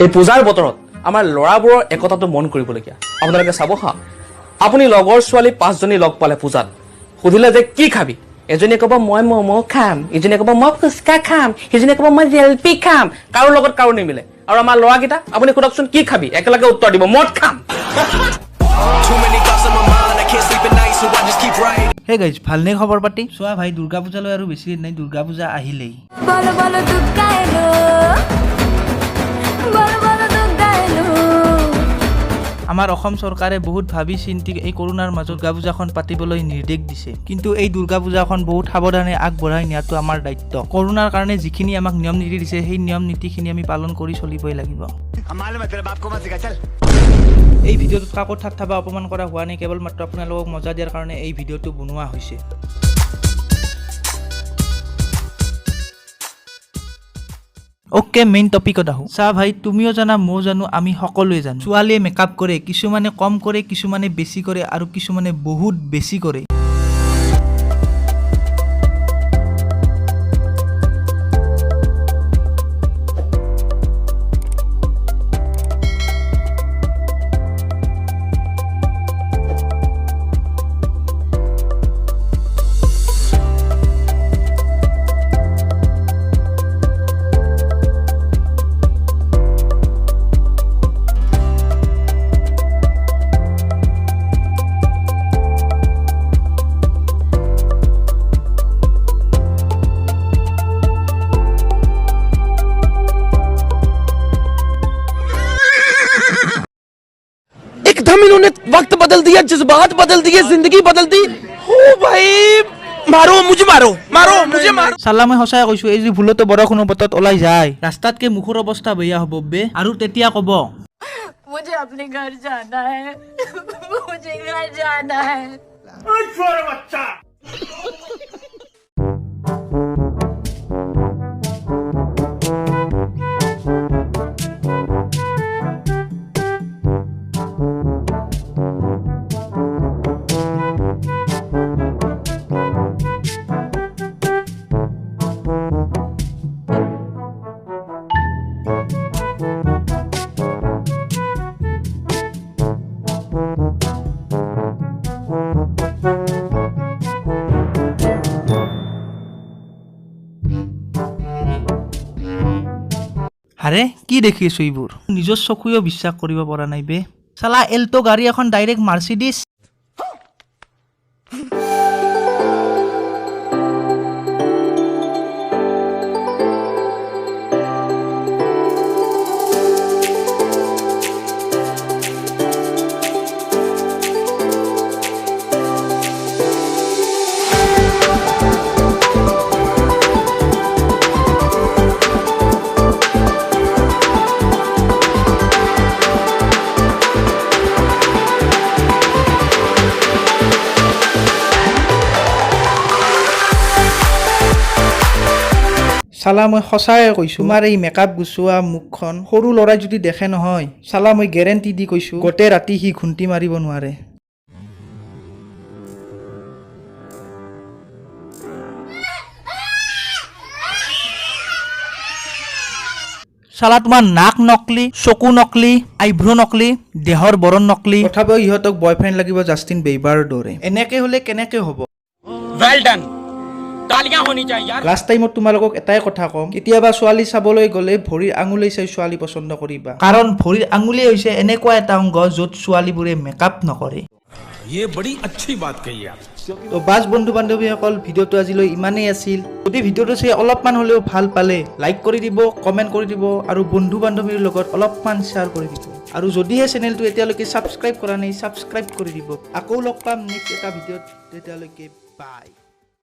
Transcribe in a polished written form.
এই পূজাৰ বতৰত আমাৰ ল'ৰাবোৰৰ একতাটো মন কৰিবলগীয়া আপোনালোকে চাব হা আপুনি লগৰ ছোৱালী 5 জনী লগ পালে পূজাত সুধিলে যে কি খাবি এজনী ক'ব মই মমো খাম ইজনী ক'ব মই ফুচকা খাম সিজনী ক'ব মই জেলপি খাম কাৰো লগত কাৰো নিমিলে আৰু আমাৰ ল'ৰাকেইটা আপুনি খুদকচোন কি খাবি একেলগে উত্তৰ দিব মদ খাম হে গাইজ ভালনে খবৰ পাতি চোৱা ভাই দুৰ্গা পূজালৈ আৰু বেছি দিন নাই দুৰ্গা পূজা আহিলেই আমাৰ অসম চৰকাৰে বহুত ভাবি চিন্তি এই কৰোনাৰ মাজত দুৰ্গা পূজাখন পাতিবলৈ নিৰ্দেশ দিছে কিন্তু এই দুৰ্গা পূজাখন বহুত সাৱধানে আগবঢ়াই নিয়াটো আমাৰ দায়িত্ব কৰোনাৰ কাৰণে যিখিনি আমাক নিয়ম নীতি দিছে সেই নিয়ম নীতিখিনি আমি পালন কৰি চলিবই লাগিব এই ভিডিঅ'টোত কাকো ঠাট্টা বা অপমান কৰা হোৱা নাই কেৱল মাত্ৰ আপোনালোকক মজা দিয়াৰ কাৰণে এই ভিডিঅ'টো বনোৱা হৈছে ওকে মেইন টপিকত আহো চা ভাই তুমিও জানা ময়ো জানো আমি সকলোৱে জানো ছোৱালীয়ে মেকআপ কৰে কিছুমানে কম কৰে কিছুমানে বেছি কৰে আৰু কিছুমানে বহুত বেছি কৰে एकदम इन्होंने वक्त बदल दिया जज्बात बदल दिए जिंदगी बदल दी ओ भाई मारो मुझे मारो চালা মই সঁচাই কৈছো এই যে ভুলতে বৰষুণৰ বতৰত ওলাই যায় ৰাস্তাতকে মুখৰ অৱস্থা বেয়া হ'ব বে আৰু তেতিয়া ক'ব मुझे अपने घर जाना है मुझे घर जाना है बच्चा আৰে কি দেখি আছো এইবোৰ নিজৰ চকুয়েও বিশ্বাস কৰিব পৰা নাই বে চালা এল্টো গাড়ী এখন ডাইৰেক্ট মাৰ্চিডিজ চালা মই সঁচাই কৈছো তোমাৰ এই মেকআপ গুচোৱা মুখখন সৰু ল'ৰাই যদি দেখে নহয় চালা মই গেৰেণ্টি দি কৈছো গোটেই ৰাতি সি ঘুণ্টি মাৰিব নোৱাৰে চালা তোমাৰ নাক নকলি চকু নকলি আইব্ৰো নকলি দেহৰ বৰণ নকলি তথাপিও ইহঁতক বয়ফ্ৰেণ্ড লাগিব জাষ্টিন বেইবাৰৰ দৰে এনেকে হলে কেনেকে হ'ব वेल डन तालियां होनी चाहिए यार লাষ্ট টাইমত তোমালোকক এটাই কথা কম কেতিয়াবা ছোৱালী চাবলৈ গ'লে ভৰিৰ আঙুলি চাই ছোৱালী পছন্দ কৰিবা কাৰণ ভৰিৰ আঙুলি হৈছে এনেকুৱা এটা অংগ য'ত ছোৱালীবোৰে মেকআপ নকৰে ये बड़ी अच्छी बात कही आप তো বাছ বন্ধু বান্ধৱীসকল ভিডিঅ'টো আজিলৈ ইমানেই আছিল যদি ভিডিঅ'টো চাই অলপমান হ'লেও ভাল পালে লাইক কৰি দিব কমেণ্ট কৰি দিব আৰু বন্ধু বান্ধৱীৰ লগত অলপমান শ্বেয়াৰ কৰি দিব আৰু যদিহে চেনেলটো এতিয়ালৈকে ছাবস্ক্ৰাইব কৰা নাই ছাবস্ক্ৰাইব কৰি দিব আকৌ লগ পাম নেক্সট এটা ভিডিঅ'ত তেতিয়ালৈকে বাই